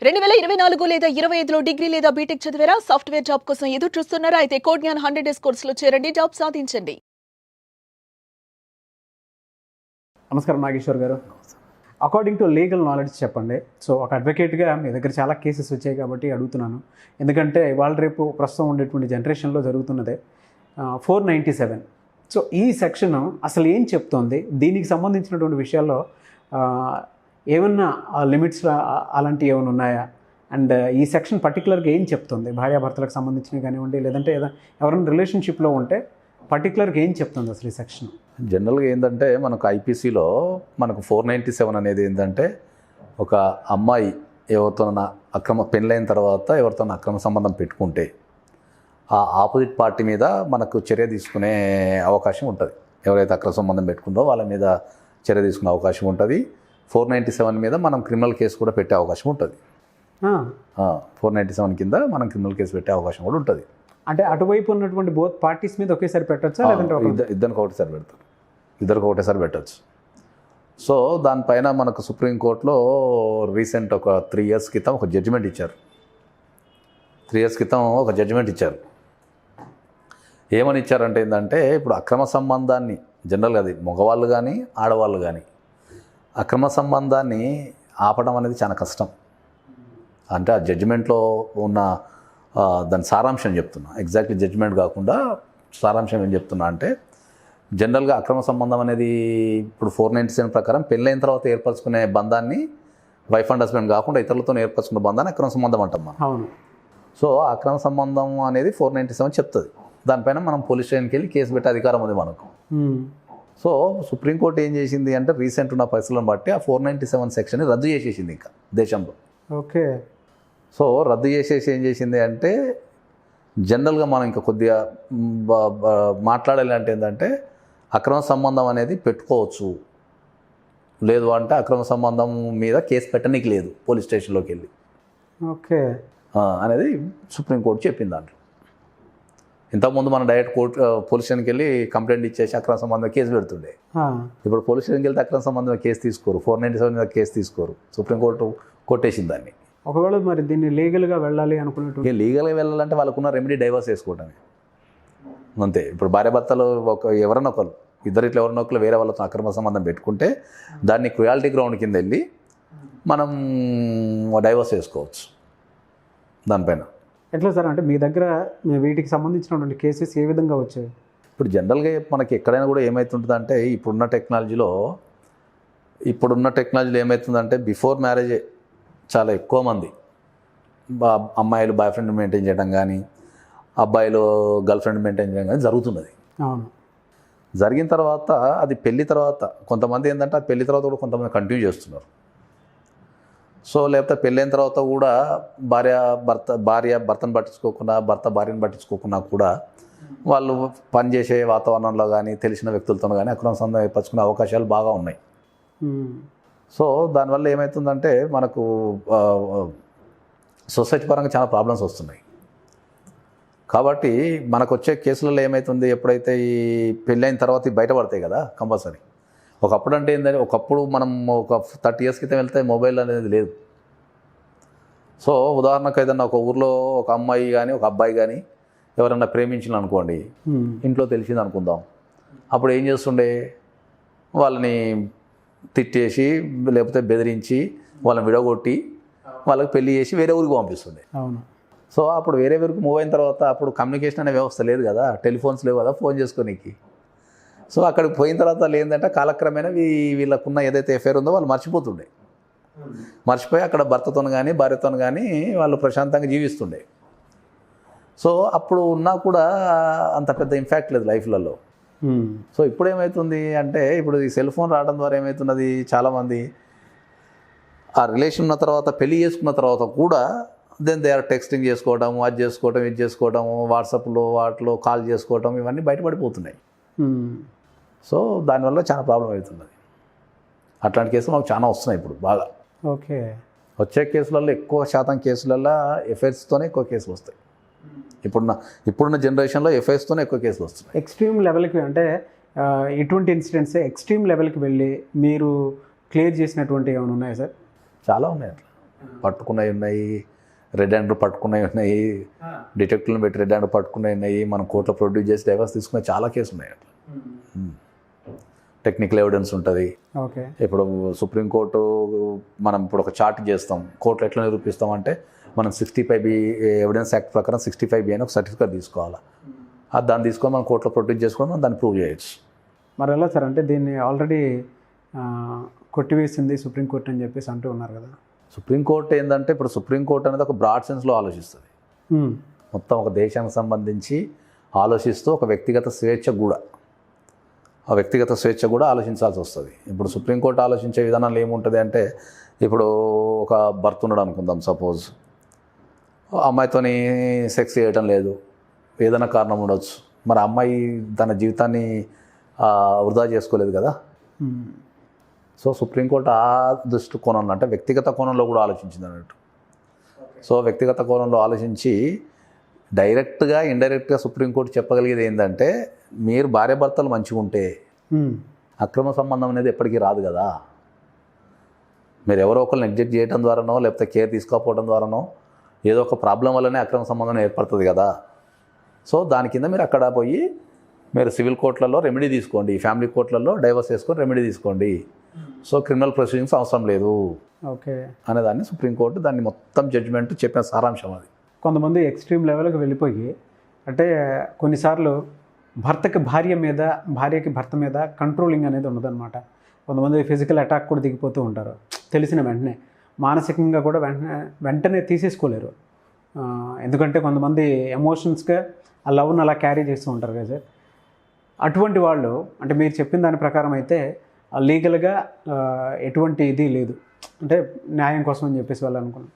2024 లేదా 25లో డిగ్రీ లేదా బీటెక్ చదివారా? సాఫ్ట్వేర్ జాబ్ కోసం ఎదురు చూస్తున్నారా? అయితే కోడ్ జ్ఞాన్ 100 డేస్ కోర్సులో చేరండి, జాబ్ సాధించండి. నమస్కారం నాగేశ్వర్ గారు. అకార్డింగ్ టు లీగల్ నాలెడ్జ్ చెప్పండి. సో ఒక అడ్వకేట్గా మీ దగ్గర చాలా కేసెస్ వచ్చాయి కాబట్టి అడుగుతున్నాను. ఎందుకంటే ఇవాళ రేపు ప్రస్తుతం ఉండేటువంటి జనరేషన్లో జరుగుతున్నదే 497. సో ఈ సెక్షన్ అసలు ఏం చెప్తోంది, దీనికి సంబంధించినటువంటి విషయాల్లో ఏమన్నా లిమిట్స్ అలాంటివి ఏమైనా ఉన్నాయా? అండ్ ఈ సెక్షన్ పర్టికులర్గా ఏం చెప్తుంది? భార్యాభర్తలకు సంబంధించినవి కానివ్వండి, లేదంటే ఎవరైనా రిలేషన్షిప్లో ఉంటే పర్టికులర్గా ఏం చెప్తుంది అసలు ఈ సెక్షన్? జనరల్గా ఏంటంటే మనకు ఐపీసీలో మనకు 497 అనేది ఏంటంటే ఒక అమ్మాయి ఎవరితోనైనా పెళ్ళైన తర్వాత ఎవరితోనైనా అక్రమ సంబంధం పెట్టుకుంటే ఆ ఆపోజిట్ పార్టీ మీద మనకు చర్య తీసుకునే అవకాశం ఉంటుంది. ఎవరైతే అక్రమ సంబంధం పెట్టుకుందో వాళ్ళ మీద చర్య తీసుకునే అవకాశం ఉంటుంది. 497 మీద మనం క్రిమినల్ కేసు కూడా పెట్టే అవకాశం ఉంటుంది. 497 కింద మనం క్రిమినల్ కేసు పెట్టే అవకాశం కూడా ఉంటుంది. అంటే అటువైపు ఉన్నటువంటి బోత్ పార్టీస్ మీద ఒకేసారి పెట్టచ్చా, లేదంటే ఇద్దరికి ఒకటేసారి పెడతారు, ఇద్దరికి ఒకటేసారి పెట్టచ్చు. సో దానిపైన మనకు సుప్రీంకోర్టులో రీసెంట్ ఒక 3 years క్రితం ఒక జడ్జిమెంట్ ఇచ్చారు. 3 years క్రితం ఒక జడ్జిమెంట్ ఇచ్చారు. ఏమని ఇచ్చారంటే ఏంటంటే ఇప్పుడు అక్రమ సంబంధాన్ని జనరల్గా అది మగవాళ్ళు కానీ ఆడవాళ్ళు కానీ అక్రమ సంబంధాన్ని ఆపడం అనేది చాలా కష్టం. అంటే ఆ జడ్జిమెంట్లో ఉన్న దాని సారాంశం చెప్తున్నా, ఎగ్జాక్ట్లీ జడ్జిమెంట్ కాకుండా సారాంశం ఏం చెప్తున్నా అంటే జనరల్గా అక్రమ సంబంధం అనేది ఇప్పుడు 497 ప్రకారం పెళ్ళైన తర్వాత ఏర్పరచుకునే బంధాన్ని వైఫ్ అండ్ హస్బెండ్ కాకుండా ఇతరులతో ఏర్పరచుకున్న బంధాన్ని అక్రమ సంబంధం అంటాం. అవును. సో అక్రమ సంబంధం అనేది 497 చెప్తుంది. దానిపైన మనం పోలీస్ స్టేషన్కి వెళ్ళి కేసు పెట్టే అధికారం ఉంది మనకు. సో సుప్రీంకోర్టు ఏం చేసింది అంటే రీసెంట్ ఉన్న పరిస్థితులను బట్టి ఆ 497 సెక్షన్ని రద్దు చేసేసింది ఇంకా దేశంలో. ఓకే. సో రద్దు చేసేసి ఏం చేసింది అంటే జనరల్గా మనం ఇంకా కొద్దిగా మాట్లాడాలి అంటే ఏంటంటే అక్రమ సంబంధం అనేది పెట్టుకోవచ్చు, లేదు అంటే అక్రమ సంబంధం మీద కేసు పెట్టడానికి లేదు పోలీస్ స్టేషన్లోకి వెళ్ళి. ఓకే. అనేది సుప్రీంకోర్టు చెప్పింది దాంట్లో. ఇంతకుముందు మనం డైరెక్ట్ పోలీస్ స్టేషన్కి వెళ్ళి కంప్లైంట్ ఇచ్చేసి అక్రమ సంబంధం కేసు పెడుతుండే. ఇప్పుడు పోలీస్ స్టేషన్కి వెళ్తే అక్రమ సంబంధం కేసు తీసుకోరు, 497 మీద కేసు తీసుకోరు. సుప్రీంకోర్టు కొట్టేసింది దాన్ని. ఒకవేళ మరి దీన్ని లీగల్గా వెళ్ళాలి అనుకున్నట్టు లీగల్గా వెళ్ళాలంటే వాళ్ళకున్న రెమెడీ డైవర్స్ చేసుకోవటమే అంతే. ఇప్పుడు భార్యాభర్తలు ఎవరన్నా ఒకరు ఇద్దరిట్లో ఎవరినో ఒకరు వేరే వాళ్ళతో అక్రమ సంబంధం పెట్టుకుంటే దాన్ని క్రుయాలిటీ గ్రౌండ్ కింద వెళ్ళి మనం డైవర్స్ చేసుకోవచ్చు. దానిపైన ఎట్లా సార్, అంటే మీ దగ్గర వీటికి సంబంధించినటువంటి కేసెస్ ఏ విధంగా వచ్చాయి? ఇప్పుడు జనరల్గా మనకి ఎక్కడైనా కూడా ఏమవుతుంటుందంటే ఇప్పుడున్న టెక్నాలజీలో ఏమవుతుందంటే బిఫోర్ మ్యారేజే చాలా ఎక్కువ మంది అమ్మాయిలు బాయ్ ఫ్రెండ్ మెయింటైన్ చేయడం కానీ అబ్బాయిలు గర్ల్ ఫ్రెండ్ మెయింటైన్ చేయడం కానీ జరుగుతున్నది. అవును. జరిగిన తర్వాత అది పెళ్లి తర్వాత కొంతమంది ఏంటంటే అది పెళ్లి తర్వాత కూడా కొంతమంది కంటిన్యూ చేస్తున్నారు. సో లేకపోతే పెళ్ళైన తర్వాత కూడా భార్య భర్తను పట్టించుకోకుండా భర్త భార్యను పట్టించుకోకుండా కూడా వాళ్ళు పనిచేసే వాతావరణంలో కానీ తెలిసిన వ్యక్తులతో కానీ అక్రమ సంబంధం ఏర్పరచుకునే అవకాశాలు బాగా ఉన్నాయి. సో దానివల్ల ఏమవుతుందంటే మనకు సొసైటీ పరంగా చాలా ప్రాబ్లమ్స్ వస్తున్నాయి. కాబట్టి మనకు వచ్చే కేసులలో ఏమవుతుంది, ఎప్పుడైతే ఈ పెళ్ళైన తర్వాత బయటపడతాయి కదా కంపల్సరీ. ఒకప్పుడు అంటే ఏంటంటే ఒకప్పుడు మనం ఒక 30 years క్రితం వెళ్తే మొబైల్ అనేది లేదు. సో ఉదాహరణకు ఏదన్నా ఒక ఊర్లో ఒక అమ్మాయి కానీ ఒక అబ్బాయి కానీ ఎవరన్నా ప్రేమించిన అనుకోండి, ఇంట్లో తెలిసింది అనుకుందాం, అప్పుడు ఏం చేస్తుండే వాళ్ళని తిట్టేసి లేకపోతే బెదిరించి వాళ్ళని విడగొట్టి వాళ్ళకి పెళ్లి చేసి వేరే ఊరికి పంపిస్తుండే. అవును. సో అప్పుడు వేరే ఊరికి మూవ్ అయిన తర్వాత అప్పుడు కమ్యూనికేషన్ అనే వ్యవస్థ లేదు కదా, టెలిఫోన్స్ లేవు కదా ఫోన్ చేసుకోనికి. సో అక్కడికి పోయిన తర్వాత వాళ్ళు ఏంటంటే కాలక్రమేణా వీళ్ళకున్న ఏదైతే ఎఫైర్ ఉందో వాళ్ళు మర్చిపోయి అక్కడ భర్తతో కానీ భార్యతో కానీ వాళ్ళు ప్రశాంతంగా జీవిస్తుండే. సో అప్పుడు ఉన్నా కూడా అంత పెద్ద ఇంపాక్ట్ లేదు లైఫ్లలో. సో ఇప్పుడు ఏమవుతుంది అంటే ఇప్పుడు ఈ సెల్ ఫోన్ రావడం ద్వారా ఏమవుతున్నది, చాలామంది ఆ రిలేషన్ ఉన్న తర్వాత పెళ్లి చేసుకున్న తర్వాత కూడా దే ఆర్ టెక్స్టింగ్ చేసుకోవడం, అది చేసుకోవడం, ఇది చేసుకోవడం, వాట్సాప్లో వాటిలో కాల్ చేసుకోవడం, ఇవన్నీ బయటపడిపోతున్నాయి. సో దానివల్ల చాలా ప్రాబ్లం అవుతున్నది. అట్లాంటి కేసులు మాకు చాలా వస్తున్నాయి ఇప్పుడు బాగా. ఓకే. వచ్చే కేసులలో ఎక్కువ శాతం కేసులలో ఎఫ్ఐఆర్స్తోనే ఎక్కువ కేసులు వస్తాయి. ఇప్పుడున్న జనరేషన్లో ఎఫ్ఐఆర్స్తోనే ఎక్కువ కేసులు వస్తున్నాయి. ఎక్స్ట్రీమ్ లెవెల్కి అంటే ఎటువంటి ఇన్సిడెంట్స్ ఎక్స్ట్రీమ్ లెవెల్కి వెళ్ళి మీరు క్లియర్ చేసినటువంటి ఏమైనా ఉన్నాయా సార్? చాలా ఉన్నాయి అట్లా. పట్టుకున్నవి ఉన్నాయి, రెడ్ హ్యాండ్ పట్టుకున్నవి ఉన్నాయి, డిటెక్టివ్లను పెట్టి రెడ్ హ్యాండ్ పట్టుకున్నవి ఉన్నాయి, మనం కోర్టులో ప్రొడ్యూస్ చేసి డైవర్స్ తీసుకునే చాలా కేసులు ఉన్నాయి అట్లా. టెక్నికల్ ఎవిడెన్స్ ఉంటుంది. ఓకే. ఇప్పుడు సుప్రీంకోర్టు మనం ఇప్పుడు ఒక చార్ట్ చేస్తాం, కోర్టులో ఎట్లా నిరూపిస్తాం అంటే మనం 65B ఎవిడెన్స్ యాక్ట్ ప్రకారం 65B అని ఒక సర్టిఫికేట్ తీసుకోవాలి. దాన్ని తీసుకొని మనం కోర్టులో ప్రొడ్యూస్ చేసుకొని మనం దాన్ని ప్రూవ్ చేయొచ్చు. మరి ఎలా సార్, అంటే దీన్ని ఆల్రెడీ కొట్టివేసింది సుప్రీంకోర్టు అని చెప్పేసి అంటూ ఉన్నారు కదా. సుప్రీంకోర్టు ఏంటంటే ఇప్పుడు సుప్రీంకోర్టు అనేది ఒక బ్రాడ్ సెన్స్లో ఆలోచిస్తుంది. మొత్తం ఒక దేశానికి సంబంధించి ఆలోచిస్తూ ఒక వ్యక్తిగత స్వేచ్ఛ కూడా ఆలోచించాల్సి వస్తుంది. ఇప్పుడు సుప్రీంకోర్టు ఆలోచించే విధానాలు ఏముంటుంది అంటే, ఇప్పుడు ఒక భర్త ఉన్నాడు అనుకుందాం, సపోజ్ అమ్మాయితోని సెక్స్ చేయటం లేదు, ఏదైనా కారణం ఉండొచ్చు. మరి అమ్మాయి తన జీవితాన్ని వృధా చేసుకోలేదు కదా. సో సుప్రీంకోర్టు ఆ దృష్టి కోణంలో అంటే వ్యక్తిగత కోణంలో కూడా ఆలోచించింది అన్నట్టు. సో వ్యక్తిగత కోణంలో ఆలోచించి డైరెక్ట్గా ఇండైరెక్ట్గా సుప్రీంకోర్టు చెప్పగలిగేది ఏంటంటే, మీరు భార్యాభర్తలు మంచిగా ఉంటే అక్రమ సంబంధం అనేది ఎప్పటికీ రాదు కదా. మీరు ఎవరో ఒకరు నెగ్లెక్ట్ చేయడం ద్వారానో లేకపోతే కేర్ తీసుకోకపోవడం ద్వారానో ఏదో ఒక ప్రాబ్లం వల్లనే అక్రమ సంబంధం ఏర్పడుతుంది కదా. సో దాని కింద మీరు అక్కడ పోయి మీరు సివిల్ కోర్టులలో రెమెడీ తీసుకోండి, ఫ్యామిలీ కోర్టులలో డైవర్స్ చేసుకొని రెమెడీ తీసుకోండి. సో క్రిమినల్ ప్రొసీడింగ్స్ అవసరం లేదు ఓకే అనేదాన్ని సుప్రీంకోర్టు దాన్ని మొత్తం జడ్జిమెంట్ చెప్పిన సారాంశం అది. కొంతమంది ఎక్స్ట్రీమ్ లెవెల్కి వెళ్ళిపోయి, అంటే కొన్నిసార్లు భర్తకి భార్య మీద, భార్యకి భర్త మీద కంట్రోలింగ్ అనేది ఉండదన్నమాట. కొంతమంది ఫిజికల్ అటాక్ కూడా దిగిపోతూ ఉంటారు తెలిసిన వెంటనే. మానసికంగా కూడా వెంటనే తీసేసుకోలేరు. ఎందుకంటే కొంతమంది ఎమోషన్స్గా ఆ లవ్ను అలా క్యారీ చేస్తూ ఉంటారు కదా సార్. అటువంటి వాళ్ళు, అంటే మీరు చెప్పిన దాని ప్రకారం అయితే లీగల్గా ఎటువంటి ఇది లేదు, అంటే న్యాయం కోసం అని చెప్పేసి వాళ్ళు అనుకున్నాం.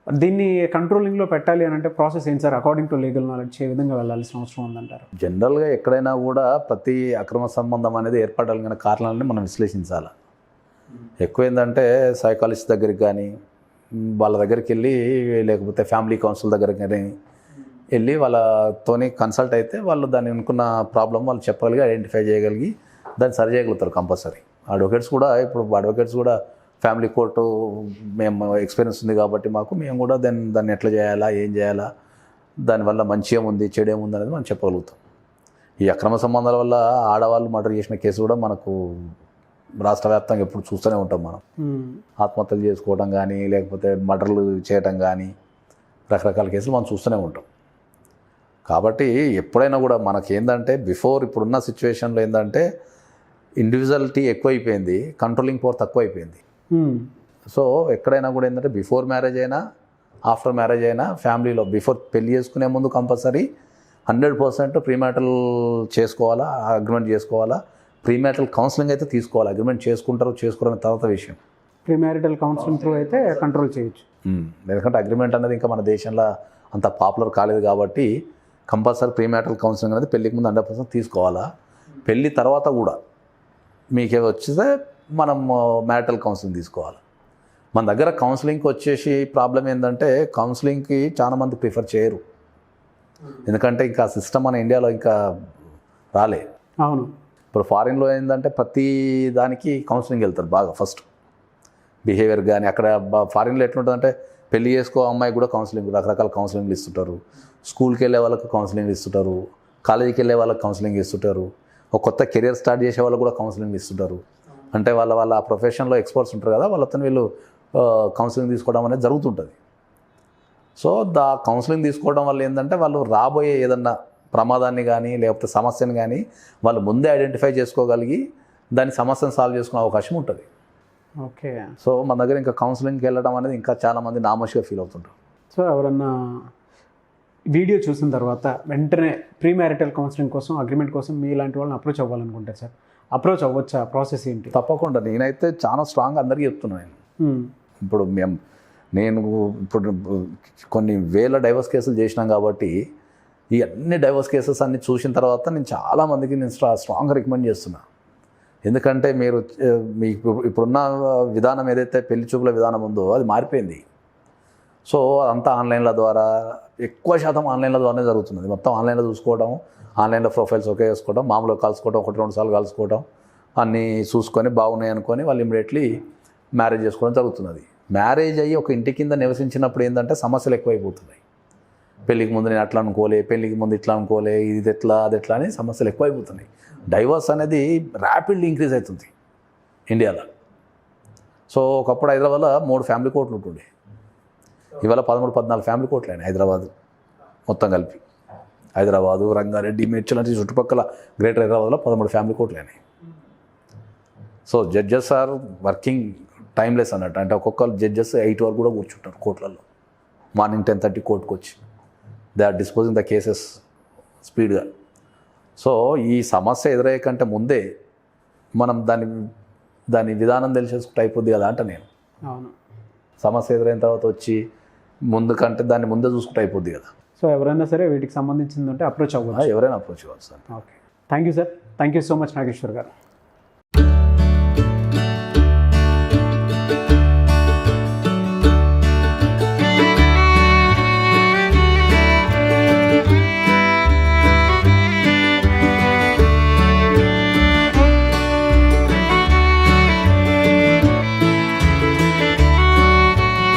దీన్ని కంట్రోలింగ్లో పెట్టాలి అని అంటే ప్రాసెస్ ఏంటి sir? According to legal knowledge ఏ విధంగా వెళ్ళాల్సిన అవసరం ఉందంటారు? జనరల్గా ఎక్కడైనా కూడా ప్రతి అక్రమ సంబంధం అనేది ఏర్పడాలి కారణాలని మనం విశ్లేషించాలి. ఎక్కువ ఏంటంటే సైకాలజిస్ట్ దగ్గరికి కానీ వాళ్ళ దగ్గరికి వెళ్ళి, లేకపోతే ఫ్యామిలీ కౌన్సిల్ దగ్గరికి కానీ వెళ్ళి వాళ్ళతోని కన్సల్ట్ అయితే వాళ్ళు దాన్ని అనుకున్న ప్రాబ్లం వాళ్ళు చెప్పగలిగి ఐడెంటిఫై చేయగలిగి దాన్ని సరి చేయగలుగుతారు కంపల్సరీ. అడ్వకేట్స్ కూడా ఫ్యామిలీ కోర్టు మేము ఎక్స్పీరియన్స్ ఉంది కాబట్టి మేము కూడా దాన్ని ఎట్లా చేయాలా, ఏం చేయాలా, దానివల్ల మంచి ఏముంది చెడు ఏముంది అనేది మనం చెప్పగలుగుతాం. ఈ అక్రమ సంబంధాల వల్ల ఆడవాళ్ళు మర్డర్ చేసిన కేసు కూడా మనకు రాష్ట్ర వ్యాప్తంగా ఎప్పుడు చూస్తూనే ఉంటాం. మనం ఆత్మహత్యలు చేసుకోవడం కానీ లేకపోతే మర్డర్లు చేయడం కానీ రకరకాల కేసులు మనం చూస్తూనే ఉంటాం. కాబట్టి ఎప్పుడైనా కూడా మనకి ఏంటంటే ఇప్పుడున్న సిచ్యువేషన్లో ఏంటంటే ఇండివిజువాలిటీ ఎక్కువైపోయింది, కంట్రోలింగ్ పవర్ తక్కువైపోయింది. సో ఎక్కడైనా కూడా ఏంటంటే బిఫోర్ మ్యారేజ్ అయినా ఆఫ్టర్ మ్యారేజ్ అయినా ఫ్యామిలీలో పెళ్లి చేసుకునే ముందు కంపల్సరీ 100% ప్రీమ్యాటల్ చేసుకోవాలా, అగ్రిమెంట్ చేసుకోవాలా. ప్రీమ్యాటల్ కౌన్సిలింగ్ అయితే తీసుకోవాలి. అగ్రిమెంట్ చేసుకోరని తర్వాత విషయం. ప్రీమ్యారిటల్ కౌన్సిలింగ్ త్రూ అయితే కంట్రోల్ చేయొచ్చు. ఎందుకంటే అగ్రిమెంట్ అనేది ఇంకా మన దేశంలో అంత పాపులర్ కాలేదు కాబట్టి కంపల్సరీ ప్రీమ్యాటల్ కౌన్సిలింగ్ అనేది పెళ్ళికి ముందు 100% తీసుకోవాలా. పెళ్ళి తర్వాత కూడా మీకే వచ్చితే మనం మ్యారిటల్ కౌన్సిలింగ్ తీసుకోవాలి. మన దగ్గర కౌన్సిలింగ్కి వచ్చేసి ప్రాబ్లం ఏంటంటే కౌన్సిలింగ్కి చాలామంది ప్రిఫర్ చేయరు. ఎందుకంటే ఇంకా సిస్టమ్ మన ఇండియాలో ఇంకా రాలే. అవును. ఇప్పుడు ఫారిన్లో ఏంటంటే ప్రతి దానికి కౌన్సిలింగ్ వెళ్తారు బాగా. ఫస్ట్ బిహేవియర్ కానీ అక్కడ ఫారిన్లో ఎట్లుంటుందంటే పెళ్లి చేసుకో అమ్మాయి కూడా కౌన్సిలింగ్, రకరకాల కౌన్సిలింగ్లు ఇస్తుంటారు. స్కూల్కి వెళ్ళే వాళ్ళకి కౌన్సిలింగ్ ఇస్తుంటారు, కాలేజీకి వెళ్ళే వాళ్ళకి కౌన్సిలింగ్ ఇస్తుంటారు, ఒక కొత్త కెరియర్ స్టార్ట్ చేసే వాళ్ళకి కూడా కౌన్సిలింగ్ ఇస్తుంటారు. అంటే వాళ్ళ ప్రొఫెషన్లో ఎక్స్పర్ట్స్ ఉంటారు కదా, వాళ్ళతో వీళ్ళు కౌన్సిలింగ్ తీసుకోవడం అనేది జరుగుతుంటుంది. సో కౌన్సిలింగ్ తీసుకోవడం వల్ల ఏంటంటే వాళ్ళు రాబోయే ఏదన్నా ప్రమాదాన్ని కానీ లేకపోతే సమస్యను కానీ వాళ్ళు ముందే ఐడెంటిఫై చేసుకోగలిగి దాని సమస్యను సాల్వ్ చేసుకునే అవకాశం ఉంటుంది. ఓకే. సో మన దగ్గర ఇంకా కౌన్సిలింగ్కి వెళ్ళడం అనేది ఇంకా చాలామంది నామోషిగా ఫీల్ అవుతుంటారు. సో ఎవరన్నా వీడియో చూసిన తర్వాత వెంటనే ప్రీ మ్యారిటల్ కౌన్సిలింగ్ కోసం, అగ్రిమెంట్ కోసం మీలాంటి వాళ్ళని అప్రోచ్ అవ్వాలనుకుంటారు సార్, అప్రోచ్ అవ్వచ్చా? ప్రాసెస్ ఏంటి? తప్పకుండా. నేనైతే చాలా స్ట్రాంగ్ అందరికీ చెప్తున్నాను. ఇప్పుడు నేను కొన్ని వేల డైవర్స్ కేసులు చేసినాం కాబట్టి ఈ అన్ని డైవర్స్ కేసెస్ అన్ని చూసిన తర్వాత నేను చాలామందికి స్ట్రాంగ్గా రికమెండ్ చేస్తున్నా. ఎందుకంటే మీకు ఇప్పుడున్న విధానం ఏదైతే పెళ్లి చూపుల విధానం ఉందో అది మారిపోయింది. సో అంతా ఆన్లైన్ల ద్వారా, ఎక్కువ శాతం ఆన్లైన్ల ద్వారానే జరుగుతున్నది. మొత్తం ఆన్లైన్లో చూసుకోవడం, ఆన్లైన్లో ప్రొఫైల్స్ ఓకే చేసుకోవడం, మామూలుగా కలుసుకోవడం, 1-2 సార్లు కలుసుకోవడం, అన్నీ చూసుకొని బాగున్నాయి అనుకొని వాళ్ళు ఇమీడియట్లీ మ్యారేజ్ చేసుకోవడం జరుగుతున్నది. మ్యారేజ్ అయ్యి ఒక ఇంటి కింద నివసించినప్పుడు ఏంటంటే సమస్యలు ఎక్కువైపోతున్నాయి. పెళ్ళికి ముందు నేను అట్లా అనుకోలే, పెళ్ళికి ముందు ఇట్లా అనుకోలే, ఇది ఎట్లా అది ఎట్లా అని సమస్యలు ఎక్కువైపోతున్నాయి. డైవర్స్ అనేది ర్యాపిడ్లీ ఇంక్రీజ్ అవుతుంది ఇండియాలో. సో ఒకప్పుడు హైదరాబాద్లో 3 ఫ్యామిలీ కోర్టులు ఉంటుండే, ఇవాళ 13-14 ఫ్యామిలీ కోర్టులు అయినాయి హైదరాబాద్ మొత్తం కలిపి. హైదరాబాదు, రంగారెడ్డి, మేడ్చల్ లాంటి చుట్టుపక్కల గ్రేటర్ హైదరాబాద్లో 13 ఫ్యామిలీ కోర్టులు అయినాయి. So judges are working timeless అన్నట్టు. అంటే ఒక్కొక్క జడ్జెస్ 8 వరకు కూడా కూర్చుంటారు కోర్టులలో. మార్నింగ్ 10:30 కోర్టుకు వచ్చి they are disposing the cases స్పీడ్గా. సో ఈ సమస్య ఎదురయ్యే కంటే ముందే మనం దాని విధానం తెలిసేసుకుంటే అయిపోద్ది కదా అంట నేను. అవును. సమస్య ఎదురైన తర్వాత వచ్చి ముందు కంటే దాన్ని ముందే చూసుకుంటే అయిపోద్ది కదా. సో ఎవరైనా సరే వీటికి సంబంధించింది ఉంటే అప్రోచ్ అవ్వచ్చు, ఎవరైనా అప్రోచ్ అవ్వచ్చు sir. Okay, thank you sir, thank you so much Nageshwar గారు.